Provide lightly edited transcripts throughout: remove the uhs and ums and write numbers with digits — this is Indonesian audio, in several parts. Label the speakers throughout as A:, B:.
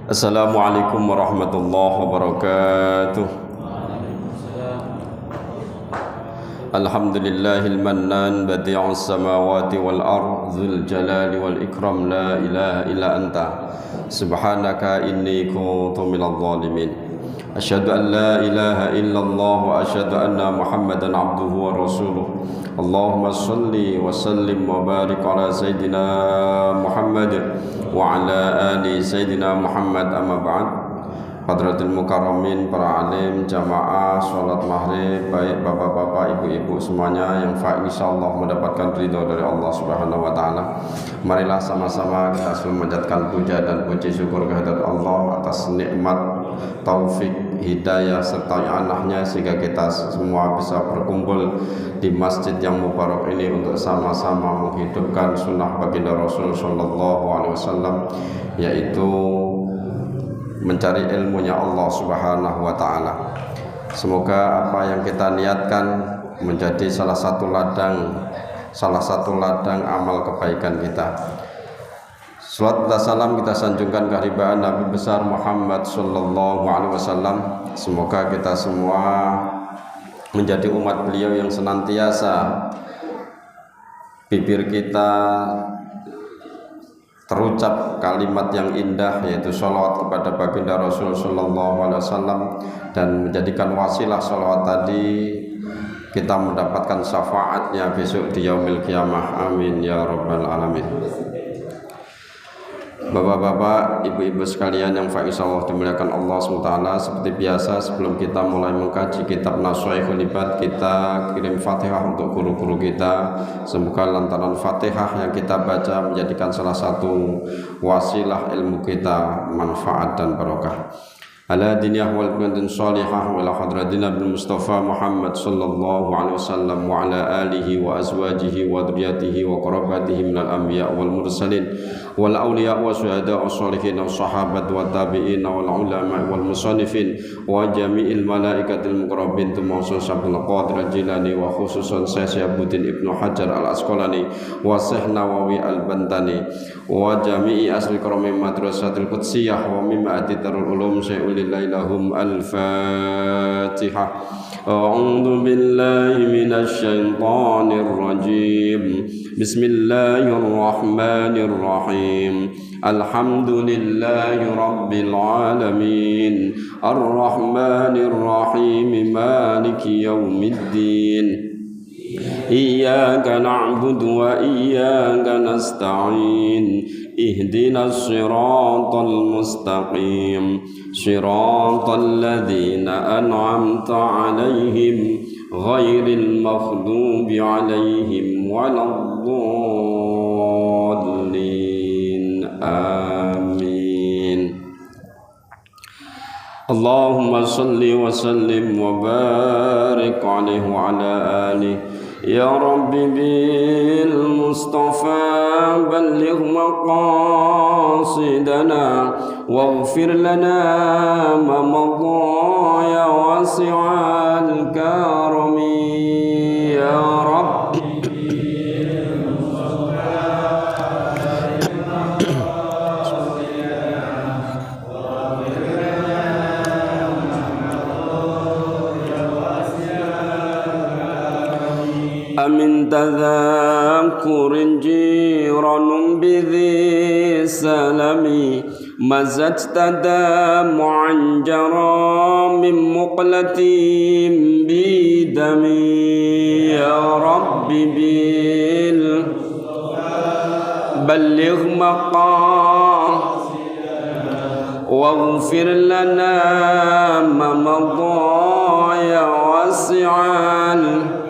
A: Assalamualaikum warahmatullahi wabarakatuh. Alhamdulillahil mannan badi'us samawati wal ardh dzul jalali wal ikram la ilaha illa anta subhanaka inni kuntu minadh dhalimin. Asyhadu an la ilaha illallah wa asyhadu anna Muhammadan abduhu wa rasuluh. Allahumma shalli wa sallim wa barik ala sayyidina Muhammad wa ala ali sayyidina Muhammad, amma ba'd. Hadratul mukarramin, para alim, jamaah sholat maghrib, baik bapak-bapak, ibu-ibu semuanya yang insyaallah mendapatkan ridho dari Allah Subhanahu wa taala. Marilah sama-sama kita selalu memanjatkan puja dan puji syukur kehadirat Allah atas nikmat, taufik, hidayah serta anahnya sehingga kita semua bisa berkumpul di masjid yang mubarak ini untuk sama-sama menghidupkan sunnah baginda Rasul sallallahu alaihi wasallam, yaitu mencari ilmunya Allah Subhanahu wa taala. Semoga apa yang kita niatkan menjadi salah satu ladang amal kebaikan kita. Salawat dan salam kita sanjungkan kehadiran Nabi besar Muhammad sallallahu alaihi wasallam. Semoga kita semua menjadi umat beliau yang senantiasa bibir kita terucap kalimat yang indah, yaitu sholawat kepada baginda Rasul sallallahu alaihi wasallam, dan menjadikan wasilah sholawat tadi kita mendapatkan syafaatnya besok di yaumil qiyamah. Amin ya rabbal alamin. Bapak-bapak, ibu-ibu sekalian yang insyaallah dimuliakan Allah SWT, seperti biasa sebelum kita mulai mengkaji kitab Nashaikhul Ibad, kita kirim Fatihah untuk guru-guru kita. Semoga lantaran Fatihah yang kita baca menjadikan salah satu wasilah ilmu kita manfaat dan barokah. Ala diniyah wal qadin salihah wa la hadratina bil Mustafa Muhammad sallallahu alaihi wasallam wa ala alihi wa azwajihi wa dzurriyyatihi wa qarabatihi minal anbiya wal mursalin wal awliya wa syuhada was sholihin was sahabat wa tabi'in wal ulama wal musannifin wa jami'il malaikatil muqarrabin tumausun Abdul Qadir Al-Jilani wa khususan Syekh Syahabuddin Ibnu Hajar Al-Asqalani wa Syekh Nawawi Al-Bantani wa jami'i asli karami madrasatil qudsiyah wa mim'ati darul ulum lillailahum. Al-Fatihah. A'udzu billahi minasy syaithanir rajim. Bismillahirrahmanirrahim. Alhamdulillahi rabbil alamin. Arrahmanir rahim. Maliki yaumiddin. Iyyaka na'budu wa iyyaka nasta'in. Ihdinas siratal mustaqim. Siratal ladzina an'amta 'alaihim ghairil maghdubi 'alaihim waladdallin. Amin. Allahumma shalli wa sallim wa barik 'alaihi wa 'ala alihi. Ya Rabbi bil Mustafa balligh maqasidana waghfir lana ma madha ya wasi'al karami. Ya Rabbi amin tadhakurin jiranun bidhi salami mazat tadamu'an jara min muqlatim bidami. Ya Rabbi bil balligh maqam waghfir lana ma madha ya wasi'al.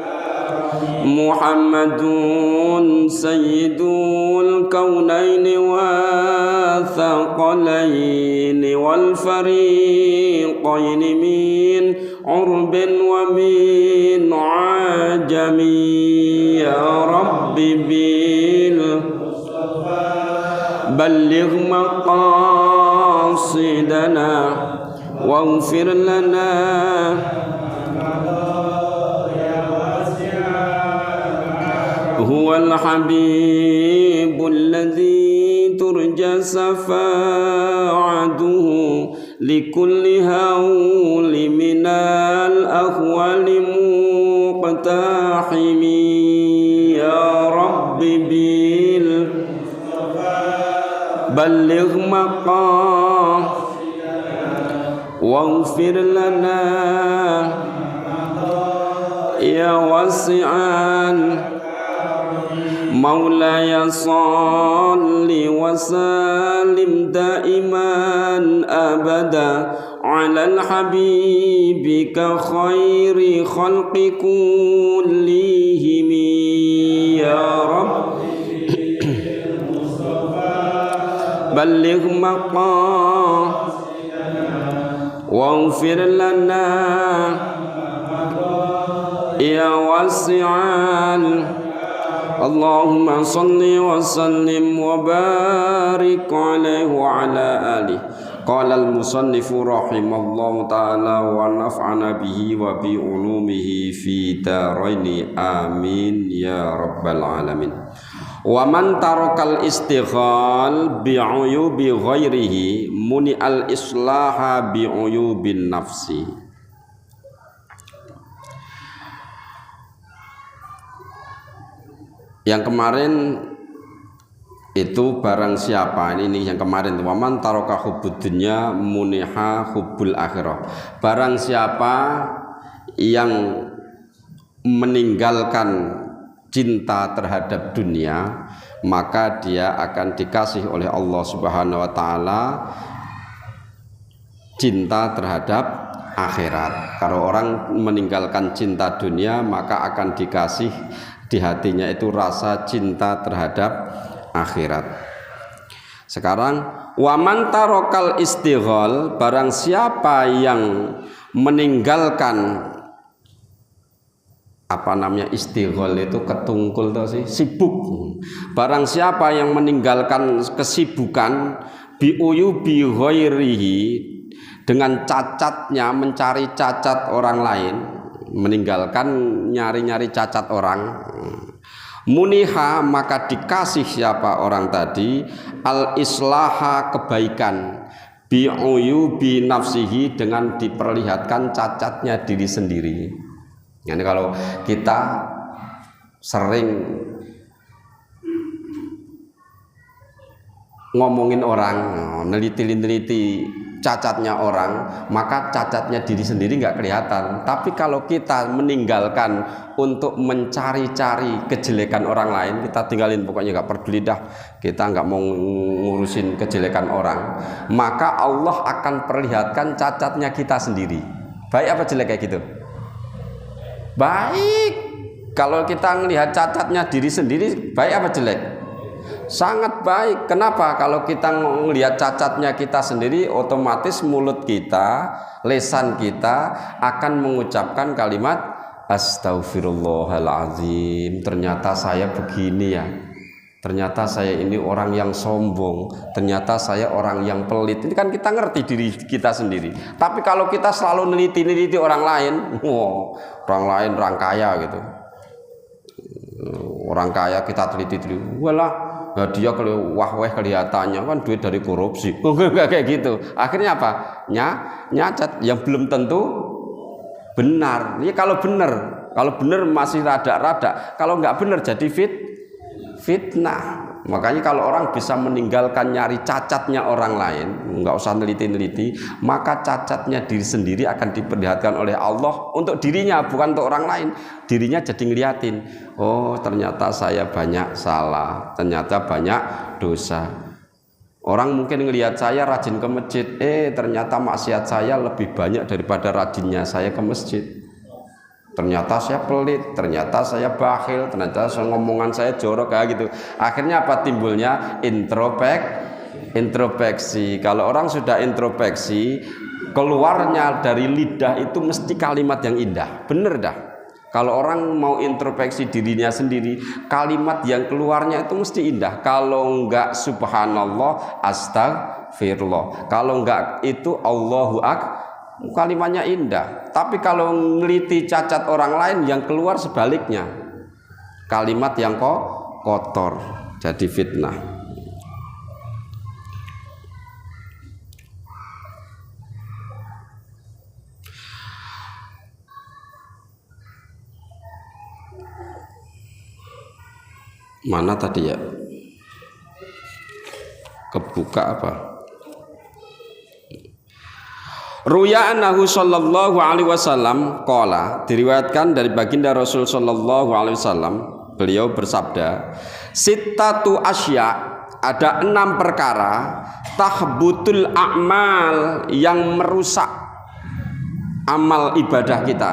A: Muhammadun sayyidul kaunaini wa thaqalaini wal fariqaini min urbin wa min ajami. Ya Rabbi bil balligh maqasidana waghfir lana huwal habibul ladzi ترجى شفاعته لكل هول من الأهوال مقتحم يا رب بلغ مقام واغفر لنا يا واسعا مولاي صل وسلم دائما أبدا على الحبيب خير خلق كلهم يا رب بلغ مقام واغفر لنا يا واسعا اللهم صل وسلم وبارك عليه وعلى آله. قال المصنف رحمه الله تعالى ونفعنا به وبعلومه في دارين آمين يا رب العالمين. ومن ترك الاستغلال بعيوب غيره منع الإصلاح بعيوب النفس. Yang kemarin itu barang siapa ini yang kemarin waman taroka hubbud dunya muniha hubbul akhirah. Barang siapa yang meninggalkan cinta terhadap dunia, maka dia akan dikasih oleh Allah Subhanahu wa taala cinta terhadap akhirat. Kalau orang meninggalkan cinta dunia, maka akan dikasih di hatinya itu rasa cinta terhadap akhirat. Sekarang waman tarokal istighol, barang siapa yang meninggalkan istighol itu ketungkul tuh sih, sibuk. Barang siapa yang meninggalkan kesibukan biuyubi ghairihi, dengan cacatnya mencari cacat orang lain, meninggalkan nyari-nyari cacat orang, muniha maka dikasih siapa orang tadi al-islaha kebaikan bi'uyubi nafsihi dengan diperlihatkan cacatnya diri sendiri. Yani kalau kita sering ngomongin orang, neliti cacatnya orang, maka cacatnya diri sendiri nggak kelihatan. Tapi kalau kita meninggalkan untuk mencari-cari kejelekan orang lain, kita tinggalin, pokoknya nggak peduli dah, kita nggak mau ngurusin kejelekan orang, maka Allah akan perlihatkan cacatnya kita sendiri. Baik apa jelek kayak gitu? Baik. Kalau kita melihat cacatnya diri sendiri, baik apa jelek? Sangat baik. Kenapa? Kalau kita melihat cacatnya kita sendiri, otomatis mulut kita, lisan kita akan mengucapkan kalimat Astaghfirullahaladzim. Ternyata saya begini ya. Ternyata saya ini orang yang sombong. Ternyata saya orang yang pelit. Ini kan kita ngerti diri kita sendiri. Tapi kalau kita selalu neliti orang lain, orang lain orang kaya gitu. Orang kaya kita teliti, walah. Nah, dia kalau wah-wah kelihatannya kan duit dari korupsi, enggak kayak gitu. Akhirnya apa? Nyacat yang belum tentu benar. Ini kalau benar masih rada-rada. Kalau nggak benar jadi fitnah. Makanya kalau orang bisa meninggalkan nyari cacatnya orang lain, nggak usah neliti-neliti, maka cacatnya diri sendiri akan diperlihatkan oleh Allah untuk dirinya, bukan untuk orang lain. Dirinya jadi ngeliatin, oh ternyata saya banyak salah, ternyata banyak dosa. Orang mungkin ngelihat saya rajin ke masjid, ternyata maksiat saya lebih banyak daripada rajinnya saya ke masjid. Ternyata saya pelit, ternyata saya bakhil, ternyata ngomongan saya jorok kayak gitu. Akhirnya apa timbulnya? Introspeksi. Kalau orang sudah introspeksi, keluarnya dari lidah itu mesti kalimat yang indah. Bener dah. Kalau orang mau introspeksi dirinya sendiri, kalimat yang keluarnya itu mesti indah. Kalau enggak subhanallah, astagfirullah. Kalau enggak itu Allahu akbar, kalimatnya indah. Tapi kalau ngeliti cacat orang lain, yang keluar sebaliknya, kalimat yang kotor, jadi fitnah. Mana tadi ya? Kebuka apa? Ruya annahu sallallahu alaihi wasallam qala, diriwayatkan dari baginda Rasul sallallahu alaihi wasallam, beliau bersabda, sittatu asya, ada 6 perkara tahbutul a'mal, yang merusak amal ibadah kita,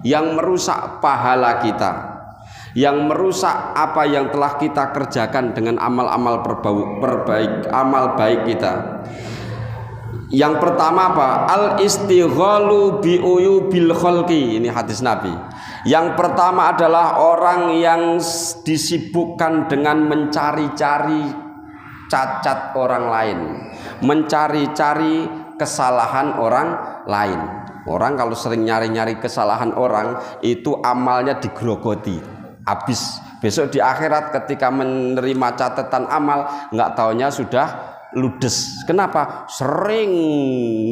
A: yang merusak pahala kita, yang merusak apa yang telah kita kerjakan dengan amal-amal perbaik, amal baik kita. Yang pertama apa? Al-istighalu bi'uyubil khalqi. Ini hadis Nabi. Yang pertama adalah orang yang disibukkan dengan mencari-cari cacat orang lain, mencari-cari kesalahan orang lain. Orang kalau sering nyari-nyari kesalahan orang, itu amalnya digrogoti, habis. Besok di akhirat ketika menerima catatan amal, nggak taunya sudah ludes. Kenapa? Sering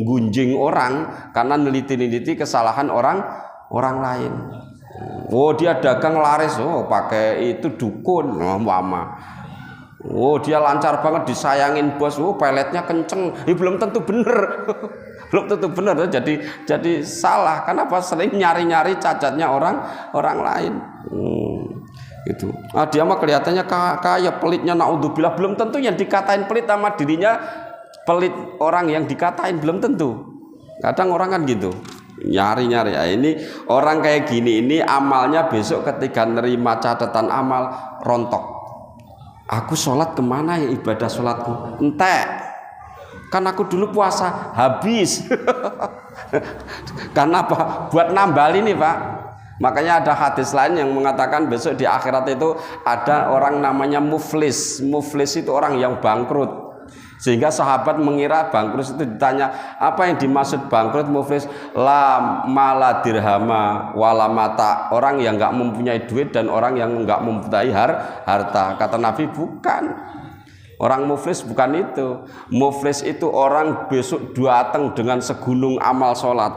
A: gunjing orang karena neliti-neliti kesalahan orang lain. Oh, dia dagang laris, oh pakai itu dukun, oh mama. Oh, dia lancar banget, disayangin bos, oh peletnya kenceng. Belum tentu bener. Belum tentu bener, jadi salah. Kenapa? Sering nyari-nyari cacatnya orang lain. Itu. Dia mah kelihatannya kaya, pelitnya naudzubillah, belum tentu yang dikatain pelit sama dirinya pelit orang yang dikatain, belum tentu. Kadang orang kan gitu, nyari-nyari. Ini orang kayak gini, ini amalnya besok ketika nerima catatan amal rontok. Aku sholat kemana ya ibadah sholatku? Entek, kan aku dulu puasa habis. Karena apa? Buat nambal ini Pak. Makanya ada hadis lain yang mengatakan besok di akhirat itu ada orang namanya muflis. Muflis itu orang yang bangkrut. Sehingga sahabat mengira bangkrut itu, ditanya apa yang dimaksud bangkrut muflis? La mala dirhama wala mata. Orang yang enggak mempunyai duit dan orang yang enggak mempunyai harta. Kata Nabi bukan. Orang muflis bukan itu. Muflis itu orang besok datang dengan segunung amal sholat,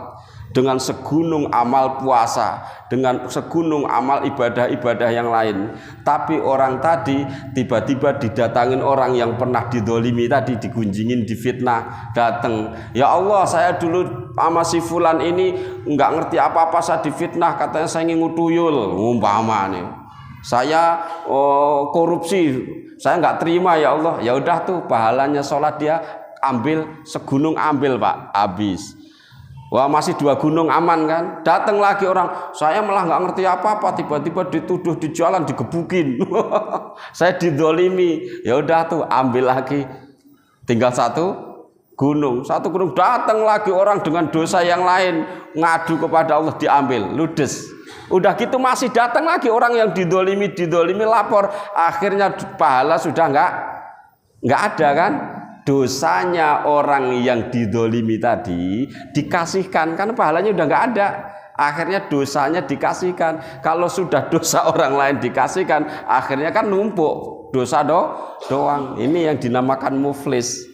A: dengan segunung amal puasa, dengan segunung amal ibadah-ibadah yang lain. Tapi orang tadi tiba-tiba didatangin orang yang pernah didolimi tadi, digunjingin, difitnah, datang. Ya Allah, saya dulu sama si fulan ini nggak ngerti apa-apa, saya difitnah, katanya saya ingin tuyul, umpama nih. Saya korupsi, saya nggak terima ya Allah. Ya udah tuh pahalanya sholat dia ambil segunung, ambil Pak, habis. Wah, masih 2 gunung aman kan? Datang lagi orang, saya malah nggak ngerti apa-apa, tiba-tiba dituduh di jalan, digebukin. Saya didolimi. Ya udah tuh, ambil lagi. Tinggal 1 gunung. 1 gunung, datang lagi orang dengan dosa yang lain, ngadu kepada Allah, diambil, ludes. Udah gitu masih datang lagi orang yang didolimi lapor. Akhirnya pahala sudah nggak ada kan? Dosanya orang yang didolimi tadi dikasihkan, karena pahalanya udah nggak ada. Akhirnya dosanya dikasihkan. Kalau sudah dosa orang lain dikasihkan, akhirnya kan numpuk dosa doang. Ini yang dinamakan muflis.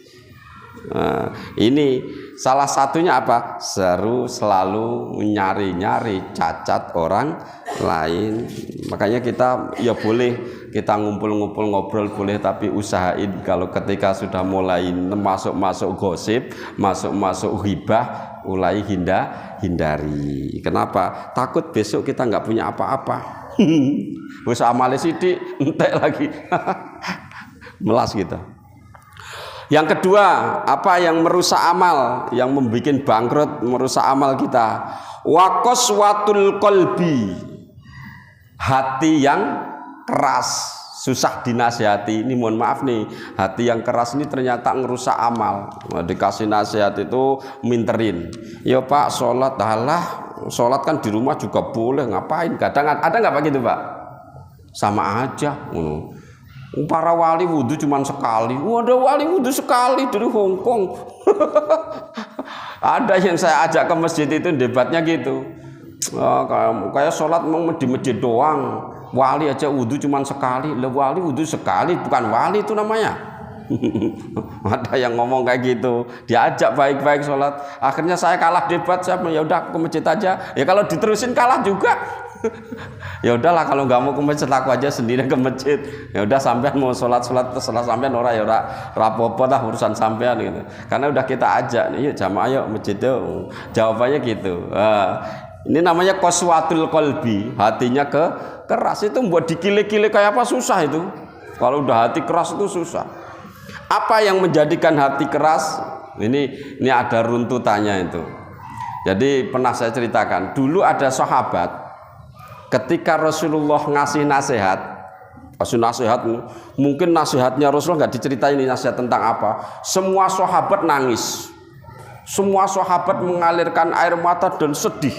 A: Nah, ini salah satunya apa? Selalu nyari-nyari cacat orang lain. Makanya kita ya boleh kita ngumpul-ngumpul ngobrol boleh, tapi usahain kalau ketika sudah mulai masuk gosip, masuk ghibah, mulai hindari. Kenapa? Takut besok kita nggak punya apa-apa. Wis amale sithik entek lagi. Melas kita. Yang kedua, apa yang merusak amal, yang membuat bangkrut, merusak amal kita? Wa qaswatul qalbi, hati yang keras, susah dinasihati. Ini mohon maaf nih, hati yang keras ini ternyata ngerusak amal. Dikasih nasihat itu minterin. Ya Pak, sholat, halah, sholat kan di rumah juga boleh, ngapain? Kadang ada nggak Pak gitu Pak? Sama aja. Para wali wudhu cuma sekali. Ada wali wudhu sekali dari Hong Kong. Ada yang saya ajak ke masjid itu debatnya gitu. Kayak sholat mau di masjid doang. Wali aja wudhu cuma sekali. Lah wali wudhu sekali bukan wali itu namanya. Ada yang ngomong kayak gitu. Diajak baik-baik sholat. Akhirnya saya kalah debat. Saya ya udah ke masjid aja. Ya kalau diterusin kalah juga. Ya udahlah kalau nggak mau ke masjid aku aja sendiri ke masjid. Ya udah sampean mau sholat terserah sampean ora ya ora rapopo lah urusan sampean gitu. Karena udah kita ajak nih, yuk jamaah yuk masjid yuk. Jawabannya gitu. Ini namanya qaswatul qalbi, hatinya keras itu buat dikile-kile kayak apa susah itu. Kalau udah hati keras itu susah. Apa yang menjadikan hati keras? Ini ada runtutannya itu. Jadi pernah saya ceritakan, dulu ada sahabat ketika Rasulullah ngasih nasihat, mungkin nasihatnya Rasulullah nggak diceritain ini nasihat tentang apa. Semua sahabat nangis, semua sahabat mengalirkan air mata dan sedih.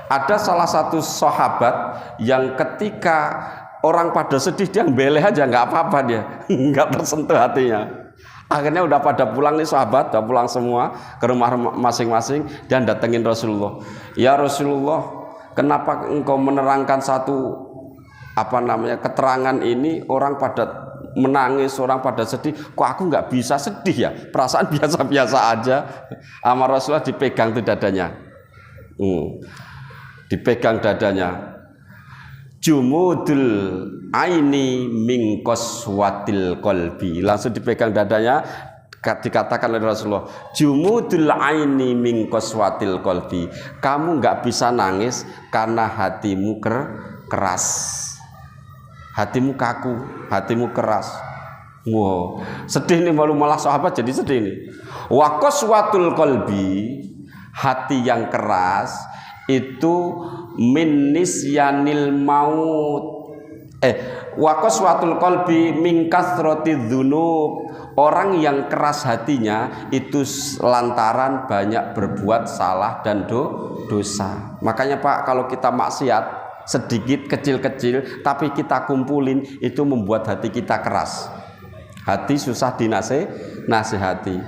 A: Ada salah satu sahabat yang ketika orang pada sedih dia beleh aja nggak apa-apa dia, nggak tersentuh hatinya. Akhirnya udah pada pulang nih sahabat, udah pulang semua ke rumah masing-masing dan datengin Rasulullah. Ya Rasulullah, kenapa engkau menerangkan satu keterangan ini, orang pada menangis, orang pada sedih, kok aku nggak bisa sedih ya? Perasaan biasa-biasa aja. Sama Rasulullah dipegang tuh dadanya, dipegang dadanya. Jumudul aini min qaswatil qalbi, langsung dipegang dadanya, dikatakan oleh Rasulullah, jumudul aini min qaswatil qalbi, kamu nggak bisa nangis karena hatimu keras, hatimu kaku, hatimu keras. Wow, sedih nih, malah sahabat jadi sedih nih. Wa qaswatul qalbi, hati yang keras itu min nisyanil maut. Wa qaswatul qalbi min kasrati dzunub. Orang yang keras hatinya itu lantaran banyak berbuat salah dan dosa. Makanya Pak, kalau kita maksiat sedikit kecil-kecil tapi kita kumpulin, itu membuat hati kita keras. Hati susah dinasehati.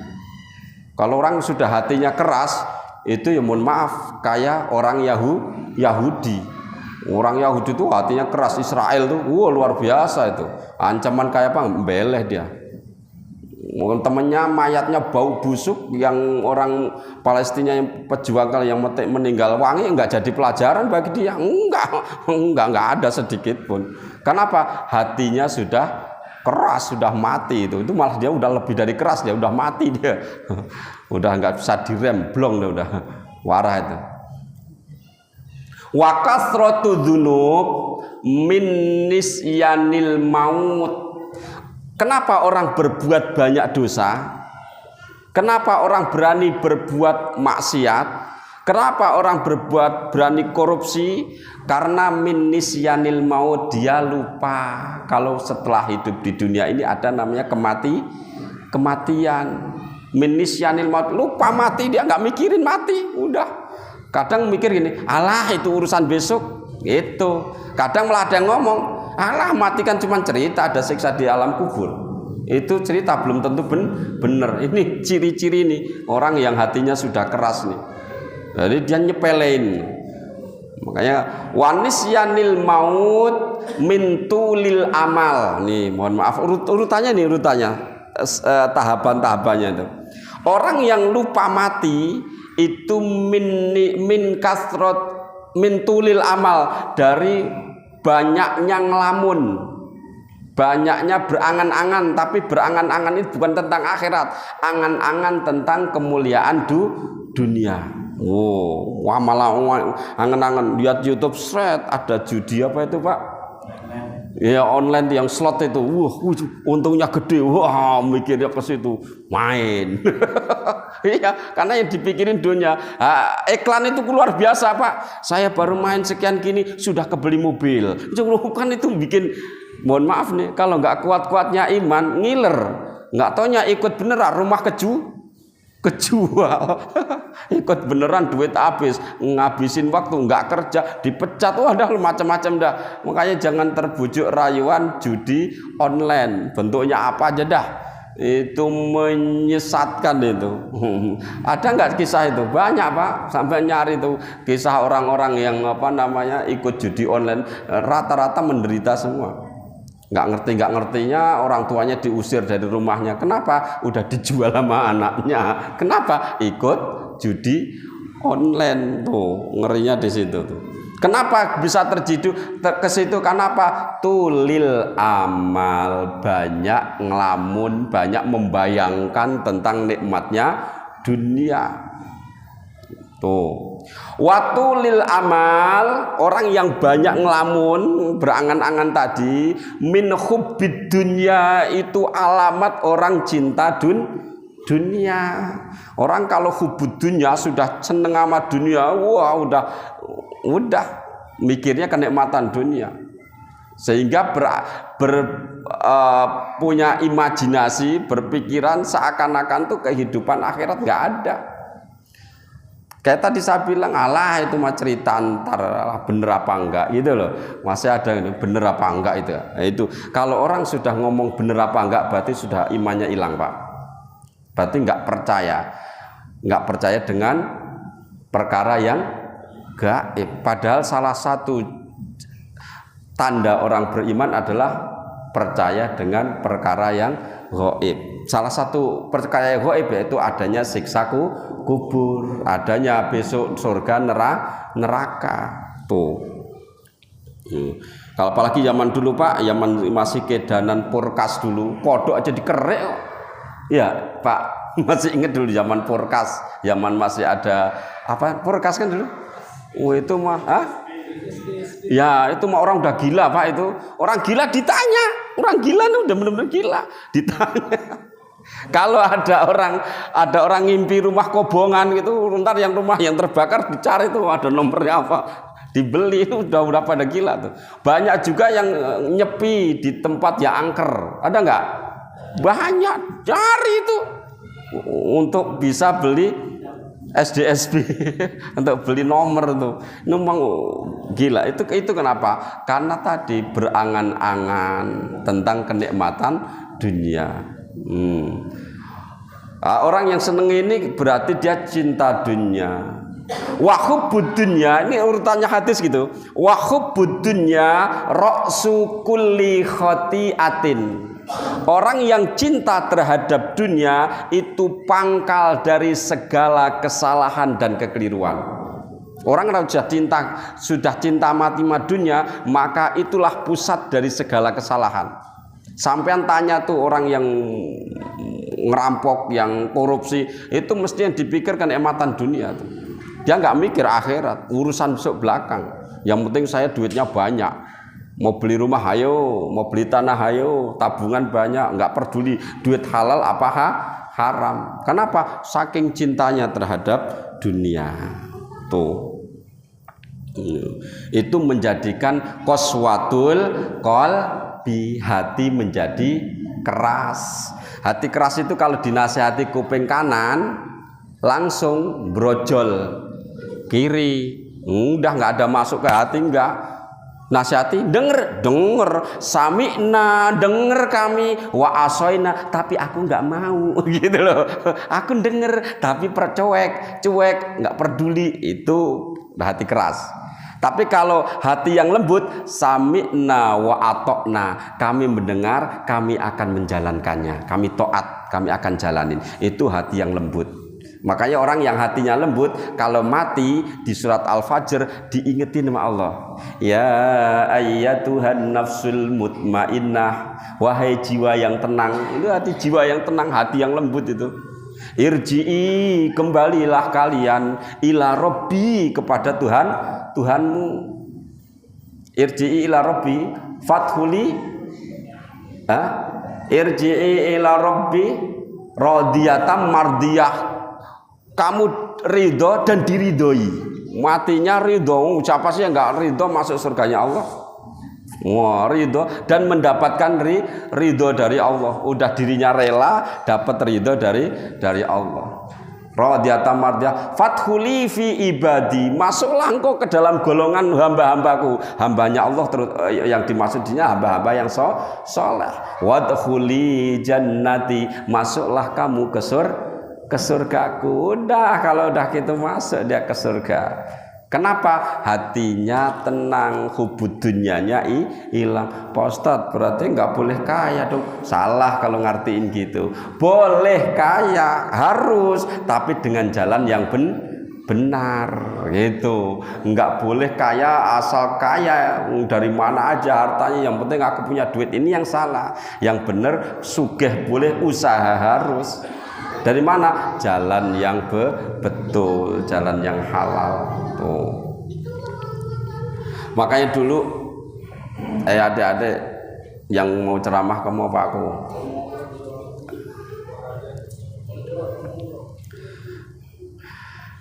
A: Kalau orang sudah hatinya keras, itu ya mohon maaf kayak orang Yahudi. Orang Yahudi itu hatinya keras, Israel tuh luar biasa itu. Ancaman kayak apa? Beleh dia. Mungkin temennya mayatnya bau busuk, yang orang Palestina yang pejuang yang meninggal wangi, enggak jadi pelajaran bagi dia. Enggak ada sedikit pun. Kenapa? Hatinya sudah keras, sudah mati itu malah dia udah lebih dari keras, dia udah mati dia. Udah nggak bisa direm, blong dia udah warah itu. Wa kasratu dzunub min nisyanil maut. Kenapa orang berbuat banyak dosa? Kenapa orang berani berbuat maksiat? Kenapa orang berani korupsi? Karena min nisyanil maut, dia lupa kalau setelah hidup di dunia ini ada namanya kematian. Min nisyanil maut, lupa mati, dia nggak mikirin mati, udah. Kadang mikir gini, alah itu urusan besok, itu. Kadang malah ada yang ngomong, alah mati kan cuma cerita, ada siksa di alam kubur. Itu cerita, belum tentu benar. Ini ciri-ciri nih orang yang hatinya sudah keras nih. Jadi dia nyepelein. Makanya wanisyanil maut min tulil amal. Nih mohon maaf urutannya tahapan-tahapannya itu. Orang yang lupa mati itu min kasrot min tulil amal, dari banyaknya ngelamun, banyaknya berangan-angan. Tapi berangan-angan itu bukan tentang akhirat, angan-angan tentang kemuliaan dunia. Malah angan-angan lihat YouTube, ada judi apa itu Pak? Ya online yang slot itu, untungnya gede, mikirnya ke situ, main. Iya, karena yang dipikirin dunia. Iklan itu luar biasa Pak. Saya baru main sekian gini sudah kebeli mobil. Kan itu bikin, mohon maaf nih, kalau nggak kuat-kuatnya iman, ngiler. Nggak taunya ikut beneran, rumah kejual. Ikut beneran, duit habis, ngabisin waktu, nggak kerja, dipecat, dah macam-macam dah. Makanya jangan terbujuk rayuan judi online, bentuknya apa aja dah, itu menyesatkan itu. Ada nggak kisah itu? Banyak Pak, sampai nyari itu kisah orang-orang yang ikut judi online, rata-rata menderita semua. Nggak ngertinya, orang tuanya diusir dari rumahnya. Kenapa? Udah dijual sama anaknya. Kenapa? Ikut judi online tuh, ngerinya di situ tuh. Kenapa bisa terjidu ke situ? Kenapa? Tulil amal, banyak ngelamun, banyak membayangkan tentang nikmatnya dunia. Tuh. Watulil amal, orang yang banyak ngelamun, berangan-angan tadi, min hubbid dunya, itu alamat orang cinta dunia. Orang kalau hubbud dunya sudah seneng sama dunia, wah udah mikirnya kenikmatan dunia, sehingga punya imajinasi, berpikiran seakan-akan tuh kehidupan akhirat nggak ada. Kayak tadi saya bilang, alah itu mah cerita antar bener apa enggak gitu loh, masih ada ini bener apa enggak itu. Nah, itu kalau orang sudah ngomong bener apa enggak berarti sudah imannya hilang, Pak. Berarti nggak percaya dengan perkara yang gaib. Padahal salah satu tanda orang beriman adalah percaya dengan perkara yang gaib. Salah satu perkara yang gaib yaitu adanya siksa kubur, adanya besok surga neraka. Tuh. Kalau apalagi zaman dulu, Pak, zaman masih kedanan Purkas dulu, kodok aja dikerek. Ya, Pak, masih ingat dulu zaman Purkas, zaman masih ada apa Purkas kan dulu. Itu mah, ya itu mah orang udah gila, Pak. Itu orang gila ditanya, orang gila nih udah benar-benar gila ditanya. Kalau ada orang ngimpi rumah kobongan gitu, ntar yang rumah yang terbakar dicari tuh ada nomornya apa, dibeli, itu udah pada gila tuh. Banyak juga yang nyepi di tempat yang angker, ada nggak? Banyak, cari itu untuk bisa beli SDSB untuk beli nomor tuh. Memang gila. Itu kenapa? Karena tadi berangan-angan tentang kenikmatan dunia. Orang yang seneng ini berarti dia cinta dunia. Wa hubbud dunya, ini urutannya hadis gitu. Wa hubbud dunya ra'su kulli khati'atin. Orang yang cinta terhadap dunia itu pangkal dari segala kesalahan dan kekeliruan. Orang yang sudah cinta mati dunia, maka itulah pusat dari segala kesalahan. Sampean tanya tuh orang yang ngerampok, yang korupsi, itu mesti yang dipikir kenikmatan dunia tuh. Dia nggak mikir akhirat, urusan besok belakang. Yang penting saya duitnya banyak. Mau beli rumah ayo, mau beli tanah ayo, tabungan banyak, nggak peduli duit halal apa haram. Kenapa? Saking cintanya terhadap dunia. Tuh. Itu menjadikan qaswatul qalbi, hati menjadi keras. Hati keras itu kalau dinasihati kuping kanan langsung brojol kiri. Udah nggak ada masuk ke hati, enggak. Nasihati denger sami'na, denger kami, wa asoina, tapi aku nggak mau gitu loh. Aku denger tapi cuek, nggak peduli. Itu hati keras. Tapi kalau hati yang lembut, sami'na wa atokna, kami mendengar, kami akan menjalankannya, kami taat, kami akan jalanin. Itu hati yang lembut. Makanya orang yang hatinya lembut kalau mati di surat Al-Fajr diingetin sama Allah. Ya ayyatuhan nafsul mutmainnah, wahai jiwa yang tenang. Itu hati jiwa yang tenang, hati yang lembut itu. Irji'i, kembalilah kalian ila rabbi, kepada Tuhanmu. Irji'i ila rabbi fathuli, irji'i ila rabbi radiyatan mardiyah. Kamu ridho dan diridhoi. Matinya ridho. Siapa sih yang nggak ridho masuk surganya Allah? Wah, ridho dan mendapatkan ridho dari Allah. Udah dirinya rela dapat ridho dari Allah. Radiyatan mardiyah. Fathuli fi ibadi. Masuklah engkau ke dalam golongan hamba-hambaku. Hambanya Allah terus yang dimaksudnya hamba-hamba yang soleh. Wadkhuli jannati. Masuklah kamu ke surgaku. Udah, kalau udah gitu masuk dia ke surga. Kenapa? Hatinya tenang, hubud dunyanya hilang. Pak Ustadz, berarti nggak boleh kaya dong. Salah kalau ngertiin gitu. Boleh kaya, harus, tapi dengan jalan yang benar gitu. Enggak boleh kaya asal kaya dari mana aja hartanya, yang penting aku punya duit. Ini yang salah. Yang benar sugih boleh, usaha harus. Dari mana? Jalan yang betul, jalan yang halal. Tuh. Makanya dulu adik-adik yang mau ceramah kamu apa aku?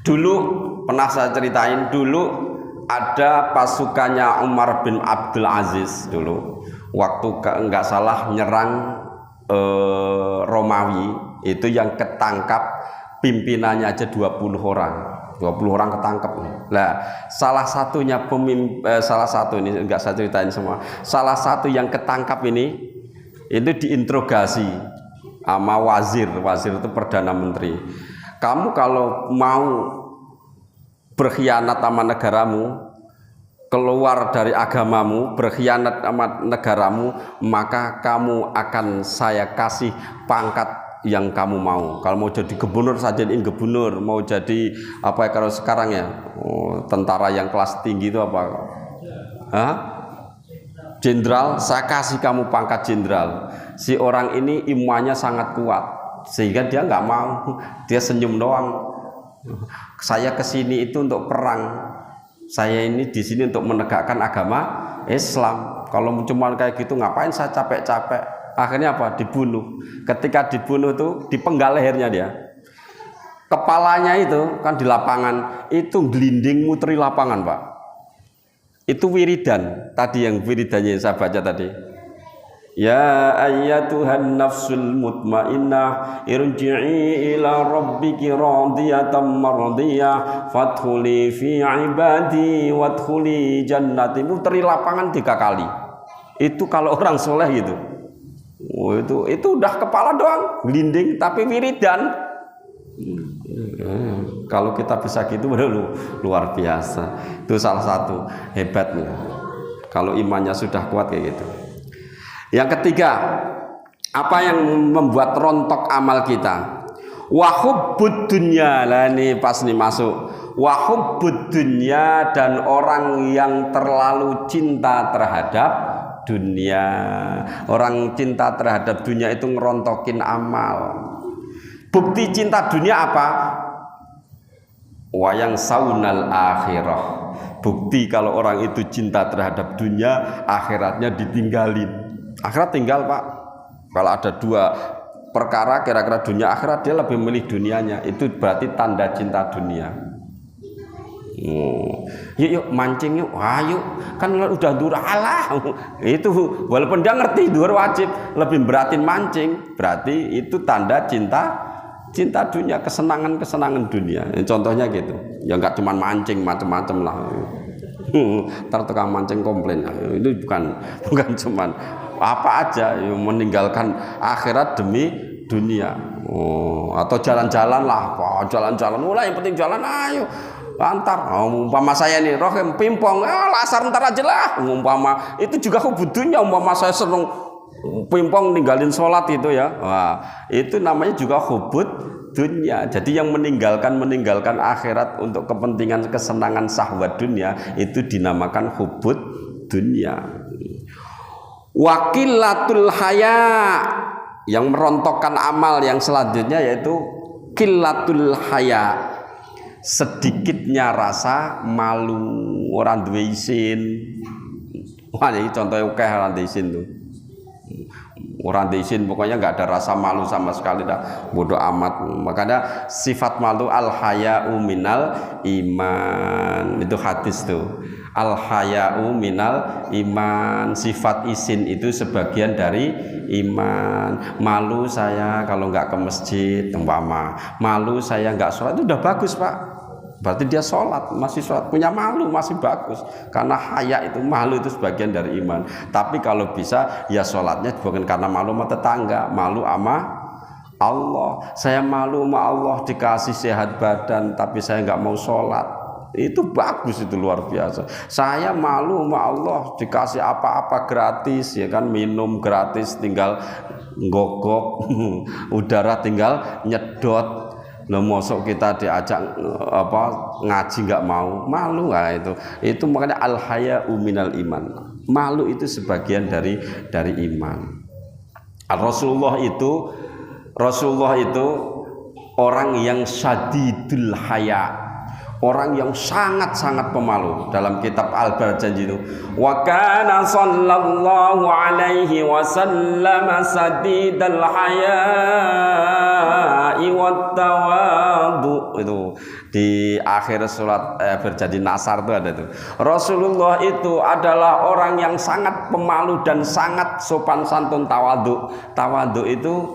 A: Dulu pernah saya ceritain, dulu ada pasukannya Umar bin Abdul Aziz dulu. Waktu enggak salah nyerang Romawi, itu yang ketangkap pimpinannya aja 20 orang. 20 orang ketangkep. Nah, salah satunya salah satu ini enggak saya ceritain semua. Salah satu yang ketangkap ini itu diinterogasi sama wazir. Wazir itu perdana menteri. Kamu kalau mau berkhianat sama negaramu, keluar dari agamamu, berkhianat sama negaramu, maka kamu akan saya kasih pangkat yang kamu mau. Kalau mau jadi gubernur, saya jadiin gubernur. Mau jadi apa ya kalau sekarang ya, tentara yang kelas tinggi itu apa? Hah? Jenderal, saya kasih kamu pangkat jenderal. Si orang ini imannya sangat kuat, sehingga dia nggak mau, dia senyum doang. Saya kesini itu untuk perang. Saya ini di sini untuk menegakkan agama Islam. Kalau cuma kayak gitu, ngapain saya capek-capek? Akhirnya apa? Dibunuh. Ketika dibunuh itu dipenggal lehernya dia. Kepalanya itu kan di lapangan itu gelinding muteri lapangan, Pak. Itu wiridan. Tadi yang wiridannya yang saya baca tadi. Ya ayyatuhan nafsul mutmainnah irji'i ila rabbiki radiyatan mardiyah fadkhuli fi ibadi wadkhuli jannati. Muteri lapangan 3 kali. Itu kalau orang soleh gitu. Oh, itu udah kepala doang gelinding tapi wiridan. Kalau kita bisa gitu luar biasa. Itu salah satu hebatnya. Kalau imannya sudah kuat kayak gitu. Yang ketiga, apa yang membuat rontok amal kita? Wahubbud dunya. Lah ini pas nih masuk. Wahubbud dunya, dan orang yang terlalu cinta terhadap dunia. Orang cinta terhadap dunia itu ngerontokin amal. Bukti cinta dunia apa? Wayang saunal akhirah. Bukti kalau orang itu cinta terhadap dunia, akhiratnya ditinggalin. Akhirat tinggal, Pak. Kalau ada 2 perkara kira-kira dunia akhirat, dia lebih memilih dunianya. Itu berarti tanda cinta dunia. Yuk mancing yuk, ayo kan udah dur alah. Itu walaupun dia ngerti dur wajib, lebih beratin mancing. Berarti itu tanda cinta dunia, kesenangan dunia. Contohnya gitu. Ya nggak cuma mancing, macam-macam lah. Ntar tukang mancing komplain. Itu bukan cuman apa aja yang meninggalkan akhirat demi dunia. Atau jalan-jalan lah, jalan-jalan. Mulai yang penting jalan, ayo antar. Umpama saya nih rohem pimpong, lasar ntar aja lah. Umpama itu juga kebutuhannya. Umpama saya seneng pimpong ninggalin sholat itu ya. Wah, itu namanya juga hubud dunia. Jadi yang meninggalkan akhirat untuk kepentingan kesenangan syahwat dunia itu dinamakan hubud dunia. Wakilatul haya, yang merontokkan amal yang selanjutnya yaitu kilatul haya, sedikitnya rasa malu. Orang duwe isin. Wah, ini contohnya akeh orang duwe isin tuh. Orang duwe isin pokoknya nggak ada rasa malu sama sekali, dah bodoh amat. Makanya sifat malu al haya'u minal iman. Itu hadis tuh. Al haya'u minal iman. Sifat isin itu sebagian dari iman. Malu saya kalau nggak ke masjid, umpama. Malu saya nggak sholat, itu udah bagus, Pak. Berarti dia sholat, masih sholat, punya malu, masih bagus. Karena haya itu, malu itu sebagian dari iman. Tapi kalau bisa, ya sholatnya bukan karena malu sama tetangga, malu sama Allah. Saya malu sama Allah dikasih sehat badan, tapi saya nggak mau sholat. Itu bagus, itu luar biasa. Saya malu sama Allah dikasih apa-apa gratis, ya kan, minum gratis tinggal gogok, udara tinggal nyedot. Lo mosok kita diajak ngaji nggak mau, malu lah itu. Itu makanya al haya'u minal iman. Malu itu sebagian dari iman. Rasulullah itu orang yang syadidul haya, orang yang sangat-sangat pemalu. Dalam kitab Al-Barjanji itu, wa kana sallallahu alaihi wasallam sadidul haya'i wat tawadu. Itu di akhir surat Berjanji Nasar itu ada itu. Rasulullah itu adalah orang yang sangat pemalu dan sangat sopan santun, tawadu. Tawadu itu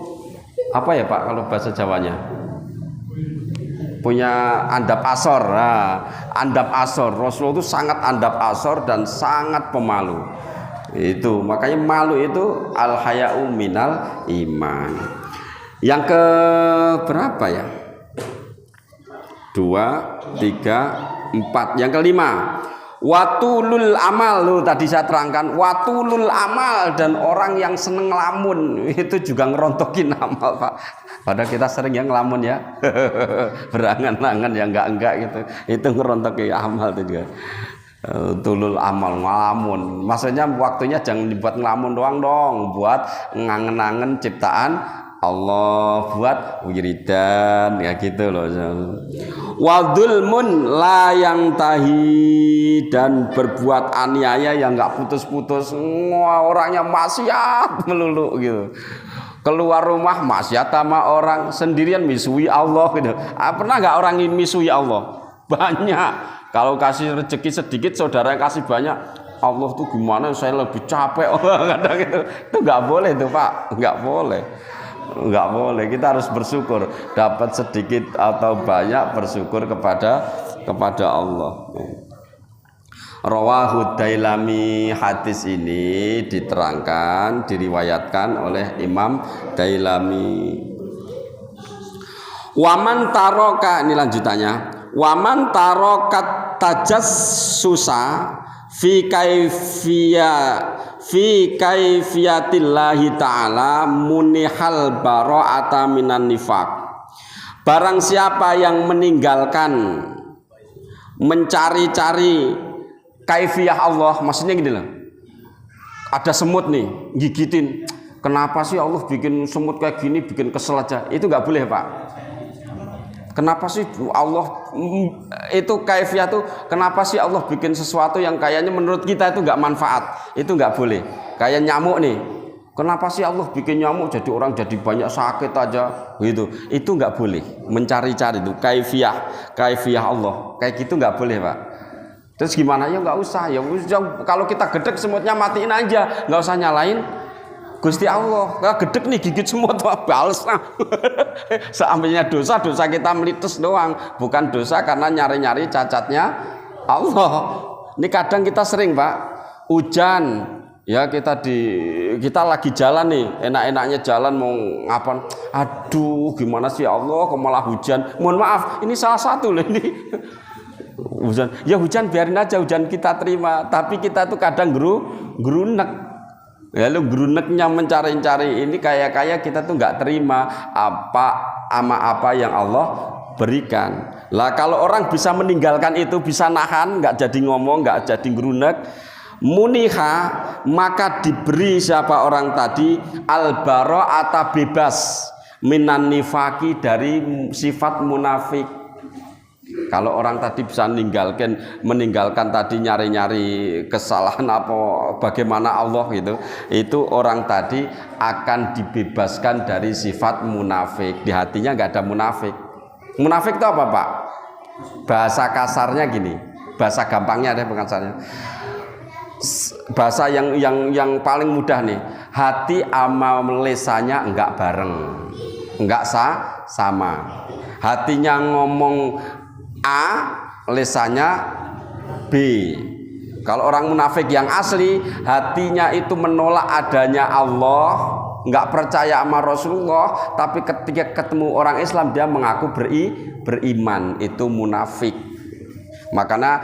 A: apa ya Pak kalau bahasa Jawanya? Punya andap asor. Nah, andap asor. Rasulullah itu sangat andap asor dan sangat pemalu. Itu makanya malu itu al haya'u minal iman. Yang ke berapa ya? 2, 3, 4. Yang kelima, watulul amal. Loh, tadi saya terangkan watulul amal, dan orang yang seneng ngelamun itu juga ngerontokin amal Pak. Padahal kita sering yang ngelamun ya, berangan-angan yang enggak gitu, itu ngerontokin amal itu juga. Tulul amal, ngelamun, maksudnya waktunya jangan dibuat ngelamun doang dong, buat ngangen-angen ciptaan Allah, buat wiridan ya gitu loh. Wadulmun la yang tahi, dan berbuat aniaya yang nggak putus-putus. Wah, orangnya maksiat melulu gitu. Keluar rumah maksiat sama orang, sendirian misui Allah gitu. Pernah nggak orang ini misui Allah? Banyak. Kalau kasih rezeki sedikit, saudara yang kasih banyak, Allah tuh gimana? Saya lebih capek. Kadang itu nggak boleh tuh Pak, nggak boleh. Enggak boleh, kita harus bersyukur, dapat sedikit atau banyak bersyukur kepada Allah. Rawahu Dailami, hadis ini diterangkan, diriwayatkan oleh Imam Dailami. Waman taroka, ini lanjutannya. Waman tarokat tajassusa fi kaifiyatillahi ta'ala munihal bara'ata minan nifaq. Barang siapa yang meninggalkan mencari-cari kaifiyah Allah, maksudnya gini loh, ada semut nih gigitin, kenapa sih Allah bikin semut kayak gini, bikin kesel aja, itu nggak boleh Pak. Kenapa sih Allah itu kaifiyah tuh, kenapa sih Allah bikin sesuatu yang kayaknya menurut kita itu nggak manfaat, itu nggak boleh. Kayak nyamuk nih, kenapa sih Allah bikin nyamuk jadi orang jadi banyak sakit aja gitu, itu nggak boleh. Mencari-cari itu kaifiyah Allah kayak gitu nggak boleh Pak. Terus gimana? Ya nggak usah, ya kalau kita gedek semutnya matiin aja, nggak usah nyalain Gusti Allah. Nah, gedek nih gigit semut, bales nah. Seambilnya dosa kita melitus doang, bukan dosa karena nyari-nyari cacatnya Allah. Ini kadang kita sering Pak, hujan ya, kita lagi jalan nih, enak-enaknya jalan mau ngapain, aduh gimana sih Allah kok malah hujan. Mohon maaf, ini salah satu loh ini. Hujan, ya hujan biarin aja, hujan kita terima, tapi kita tuh kadang gerunek. Lalu geruneknya mencari-cari ini kayak kita tuh nggak terima apa yang Allah berikan. Lah kalau orang bisa meninggalkan itu, bisa nahan, nggak jadi ngomong, nggak jadi gerunek, muniha, maka diberi siapa orang tadi al-bara'ata, bebas minan nifaki, dari sifat munafik. Kalau orang tadi bisa meninggalkan tadi nyari-nyari kesalahan apa bagaimana Allah gitu, itu orang tadi akan dibebaskan dari sifat munafik. Di hatinya nggak ada munafik. Munafik itu apa Pak? Bahasa kasarnya gini, bahasa gampangnya ada pengacaranya. Bahasa yang paling mudah nih, hati sama lesanya enggak bareng, enggak sama. Hatinya ngomong A, lesanya B. Kalau orang munafik yang asli, hatinya itu menolak adanya Allah, nggak percaya sama Rasulullah, tapi ketika ketemu orang Islam dia mengaku beriman, itu munafik. Makanya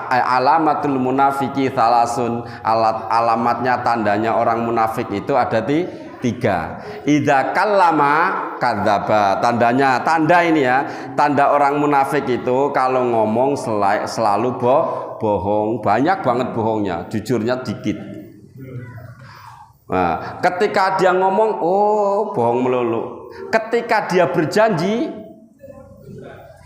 A: alamatul munafiki thalasun, alamatnya tandanya orang munafik itu ada tiga. Idza kallama kadzdzaba. Tanda ini ya, tanda orang munafik itu kalau ngomong selalu bohong, banyak banget bohongnya, jujurnya dikit. Nah, ketika dia ngomong, oh bohong melulu. Ketika dia berjanji,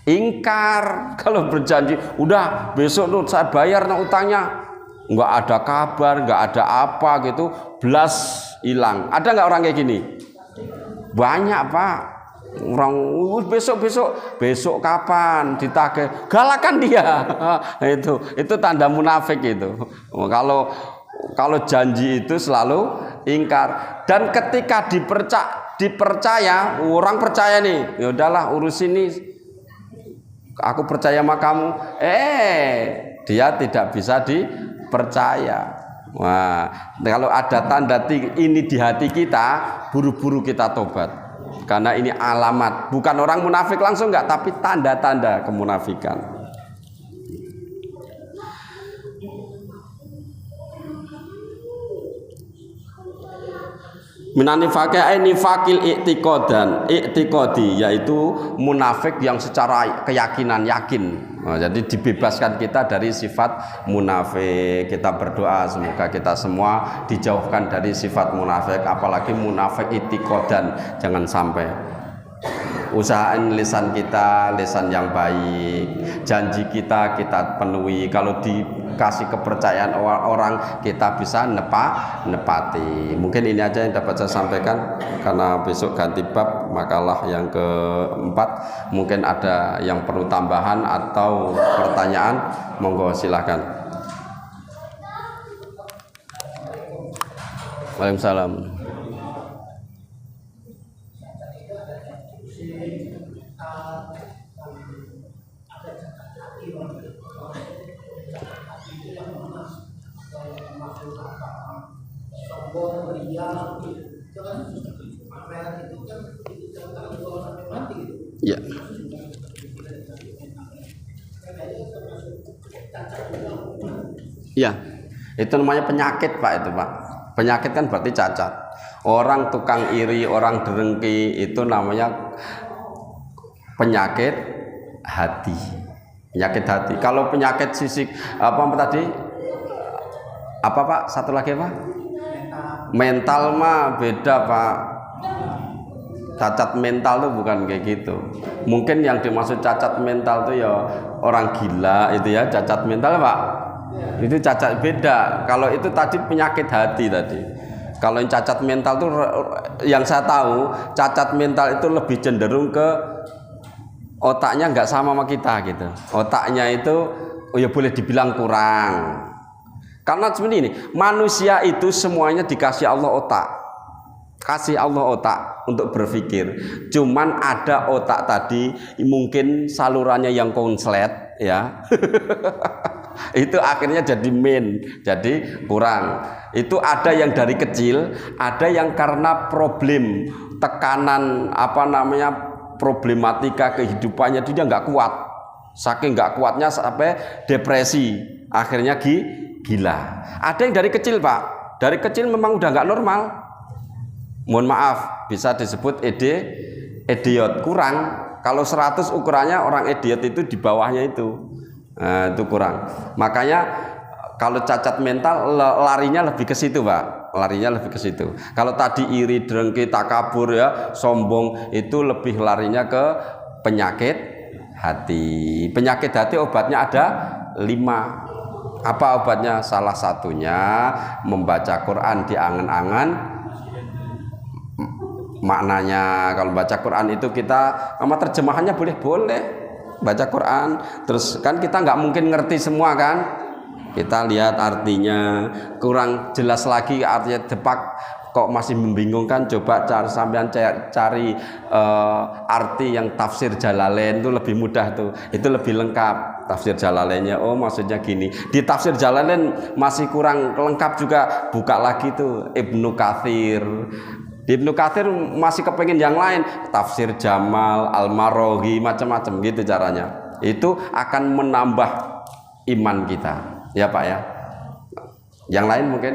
A: ingkar. Kalau berjanji, udah besok tuh saya bayar utangnya, nggak ada kabar, nggak ada apa gitu, belas hilang. Ada nggak orang kayak gini? Banyak pak. Orang besok kapan ditagih, galakan dia. itu tanda munafik itu. Kalau janji itu selalu ingkar. Dan ketika dipercaya, orang percaya nih, ya udahlah urus ini, aku percaya sama kamu. Dia tidak bisa dipercaya. Wah, kalau ada tanda ini di hati kita, buru-buru kita tobat. Karena ini alamat, bukan orang munafik langsung enggak, tapi tanda-tanda kemunafikan. Minanifaknya nifakil i'tiqadi, yaitu munafik yang secara keyakinan yakin. Nah, jadi dibebaskan kita dari sifat munafik. Kita berdoa semoga kita semua dijauhkan dari sifat munafik, apalagi munafik i'tiqadan. Jangan sampai. Usahain lisan kita, lisan yang baik. Janji kita penuhi. Kalau dikasih kepercayaan orang, kita bisa nepati. Mungkin ini aja yang dapat saya sampaikan, karena besok ganti bab makalah yang keempat. Mungkin ada yang perlu tambahan atau pertanyaan, monggo silahkan. Waalaikumsalam. Ya. Ya, itu namanya penyakit pak, itu pak. Penyakit kan berarti cacat. Orang tukang iri, orang derengki, itu namanya penyakit hati. Penyakit hati. Kalau penyakit fisik apa tadi? Apa pak? Satu lagi apa? Mental mah beda pak. Cacat mental tuh bukan kayak gitu. Mungkin yang dimaksud cacat mental tuh ya orang gila itu ya, cacat mental pak. Itu cacat beda. Kalau itu tadi penyakit hati tadi. Kalau yang cacat mental tuh, yang saya tahu cacat mental itu lebih cenderung ke otaknya nggak sama kita gitu. Otaknya itu ya boleh dibilang kurang. Karena seperti ini, manusia itu semuanya dikasih Allah otak. Kasih Allah otak untuk berpikir. Cuman ada otak tadi mungkin salurannya yang konslet ya. Itu akhirnya jadi jadi kurang. Itu ada yang dari kecil, ada yang karena problem, tekanan problematika kehidupannya dia nggak kuat. Saking nggak kuatnya sampai depresi, akhirnya gila. Ada yang dari kecil pak, dari kecil memang udah nggak normal. Mohon maaf, bisa disebut idiot, kurang. Kalau 100 ukurannya orang idiot itu di bawahnya itu. Nah, itu kurang. Makanya kalau cacat mental larinya lebih ke situ, Pak. Larinya lebih ke situ. Kalau tadi iri, dengki, takabur ya, sombong, itu lebih larinya ke penyakit hati. Penyakit hati obatnya ada 5. Apa obatnya? Salah satunya membaca Quran di angan-angan maknanya. Kalau baca Quran itu kita sama terjemahannya boleh baca Quran, terus kan kita nggak mungkin ngerti semua kan, kita lihat artinya, kurang jelas lagi artinya depak kok masih membingungkan, coba sampean cari arti yang tafsir Jalalain, itu lebih mudah tuh, itu lebih lengkap tafsir Jalalainnya. Oh maksudnya gini, di tafsir Jalalain masih kurang lengkap juga, buka lagi tuh Ibnu Katsir. Di Ibnu Katsir masih kepengen yang lain, tafsir Jamal, Al-Maraghi, macam-macam gitu caranya. Itu akan menambah iman kita, ya Pak ya. Yang lain mungkin?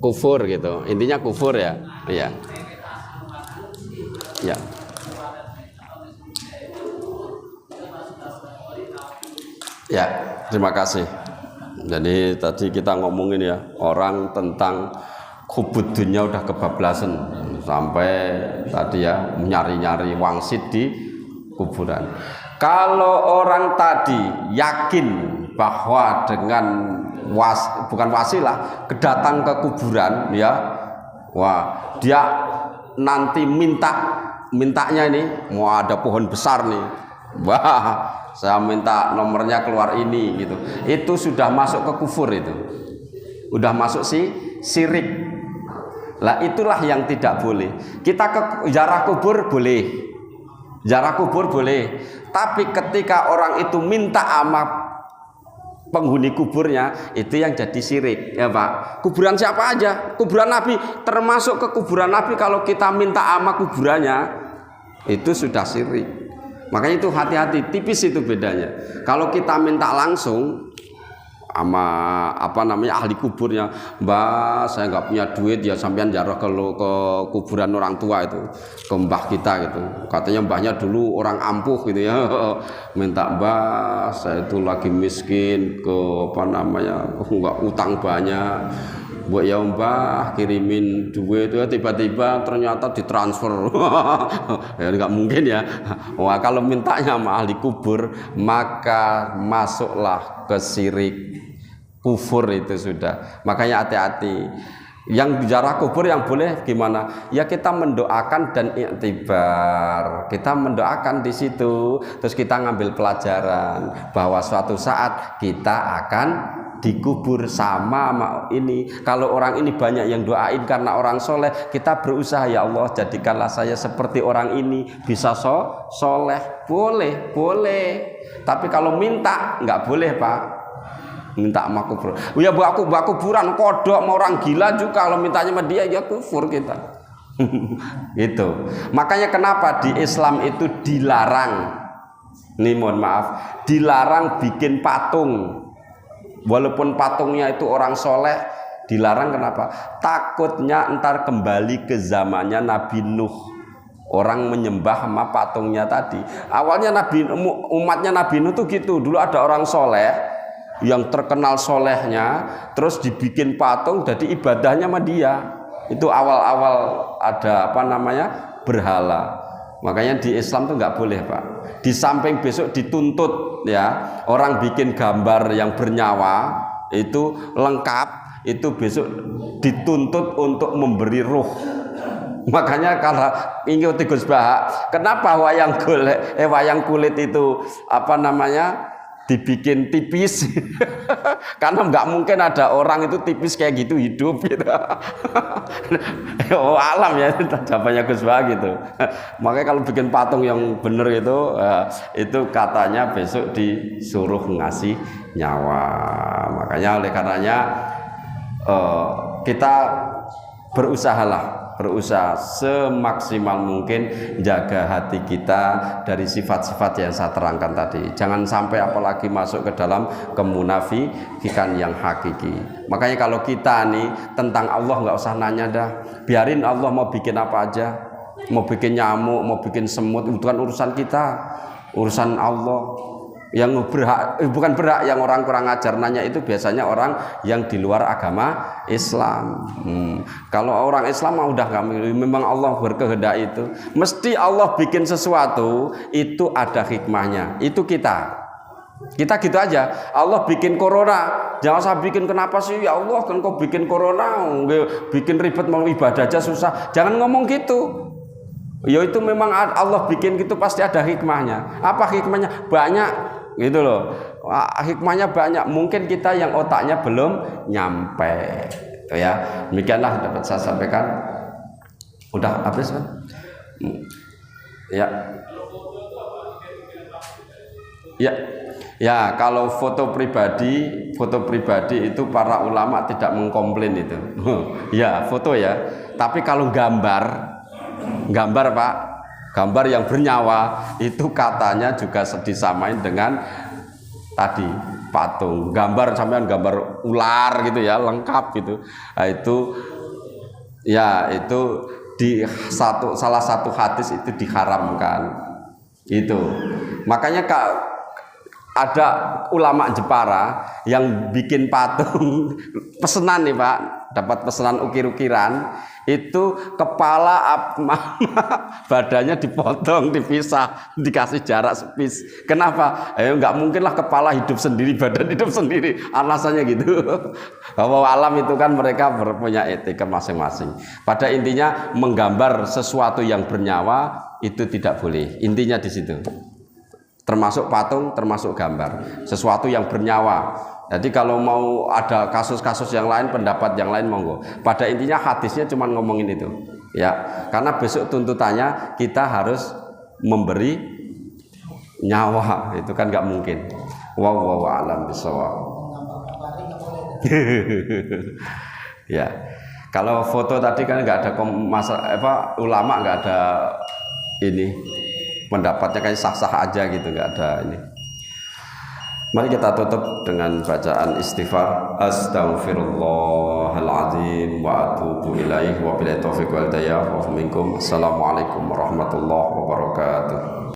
A: kufur gitu. Intinya kufur ya. Iya. Ya. Ya, terima kasih. Jadi tadi kita ngomongin ya, orang tentang hubud dunia udah kebablasan sampai tadi ya nyari-nyari wangsit di kuburan. Kalau orang tadi yakin bahwa dengan bukan wasilah kedatang ke kuburan ya, wah dia nanti mintanya ini mau ada pohon besar nih, wah saya minta nomornya keluar ini gitu. Itu sudah masuk ke kufur, itu udah masuk syirik. Lah itulah yang tidak boleh. Kita ke ziarah kubur boleh, ziarah kubur boleh, tapi ketika orang itu minta sama penghuni kuburnya, itu yang jadi syirik ya Pak. Kuburan siapa aja, kuburan Nabi, termasuk ke kuburan Nabi, kalau kita minta sama kuburannya itu sudah syirik. Makanya itu hati-hati, tipis itu bedanya. Kalau kita minta langsung sama ahli kuburnya, Mbak saya nggak punya duit ya, sampean ziarah ke kuburan orang tua itu, ke mbah kita gitu. Katanya mbahnya dulu orang ampuh gitu ya. Minta Mbak saya itu lagi miskin, ke nggak utang banyak. Buat ya Mbah kirimin duit, ya tiba-tiba ternyata ditransfer. Ya nggak mungkin ya. Wah kalau mintanya sama ahli kubur, maka masuklah ke syirik, kufur itu sudah. Makanya hati-hati. Yang ziarah kubur yang boleh gimana? Ya kita mendoakan dan iktibar. Kita mendoakan di situ, terus kita ngambil pelajaran bahwa suatu saat kita akan dikubur sama ini. Kalau orang ini banyak yang doain karena orang soleh, kita berusaha, ya Allah jadikanlah saya seperti orang ini, bisa soleh. Boleh. Tapi kalau minta nggak boleh Pak. Minta sama kubur. Ya aku kuburan kodok mau orang gila juga, kalau mintanya sama dia ya kufur kita. Gitu. Makanya kenapa di Islam itu dilarang, nih mohon maaf, dilarang bikin patung. Walaupun patungnya itu orang soleh, dilarang. Kenapa? Takutnya ntar kembali ke zamannya Nabi Nuh, orang menyembah sama patungnya tadi. Awalnya umatnya Nabi Nuh tuh gitu, dulu ada orang soleh yang terkenal solehnya, terus dibikin patung, jadi ibadahnya sama dia. Itu awal-awal ada berhala. Makanya di Islam tuh nggak boleh Pak. Di samping besok dituntut ya, orang bikin gambar yang bernyawa itu lengkap, itu besok dituntut untuk memberi ruh. Makanya kalau ingin Gus Bah, kenapa wayang kulit itu dibikin tipis? Karena nggak mungkin ada orang itu tipis kayak gitu hidup gitu. Oh alam ya jawabannya Gus Bah gitu. Makanya kalau bikin patung yang bener itu katanya besok disuruh ngasih nyawa. Makanya oleh karenanya kita berusaha semaksimal mungkin jaga hati kita dari sifat-sifat yang saya terangkan tadi. Jangan sampai apalagi masuk ke dalam kemunafikan yang hakiki. Makanya kalau kita nih tentang Allah nggak usah nanya dah, biarin Allah mau bikin apa aja, mau bikin nyamuk, mau bikin semut, itu kan urusan kita, urusan Allah. Yang bukan berhak yang orang kurang ajar nanya itu biasanya orang yang di luar agama Islam. Kalau orang Islam udah memang Allah berkehendak itu, mesti Allah bikin sesuatu itu ada hikmahnya. Itu kita gitu aja. Allah bikin corona, jangan usah bikin kenapa sih ya Allah kan kau bikin corona, bikin ribet, mau ibadah aja susah. Jangan ngomong gitu. Ya itu memang Allah bikin gitu pasti ada hikmahnya. Apa hikmahnya? Banyak gitu loh. Hikmahnya banyak. Mungkin kita yang otaknya belum nyampe. Itu ya. Demikianlah dapat saya sampaikan. Udah habis kan? Ya. Ya, kalau foto pribadi itu para ulama tidak mengkomplain itu. Ya, foto ya. Tapi kalau gambar Pak, gambar yang bernyawa itu katanya juga disamain dengan tadi patung. Gambar sampean gambar ular gitu ya, lengkap gitu. Nah, itu ya itu di salah satu hadis itu diharamkan. Itu. Makanya ada ulama Jepara yang bikin patung pesenan nih Pak, dapat pesanan ukir-ukiran, itu kepala badannya dipotong, dipisah, dikasih jarak sepis. Kenapa? Nggak mungkin lah kepala hidup sendiri, badan hidup sendiri, alasannya gitu. Bahwa alam itu kan mereka punya etika masing-masing. Pada intinya menggambar sesuatu yang bernyawa itu tidak boleh. Intinya di situ. Termasuk patung, termasuk gambar, sesuatu yang bernyawa. Jadi kalau mau ada kasus-kasus yang lain, pendapat yang lain monggo. Pada intinya hadisnya cuma ngomongin itu, ya. Karena besok tuntutannya kita harus memberi nyawa, itu kan nggak mungkin. Wallahu a'lam bishawab. Ya. Kalau foto tadi kan nggak ada ulama nggak ada ini. Pendapatnya kayak sah-sah aja gitu, nggak ada ini. Mari kita tutup dengan bacaan istighfar. Astaghfirullahaladzim wa atubu ilaihi wa billahi taufiq wal hidayah wa minkum. Assalamualaikum warahmatullahi wabarakatuh.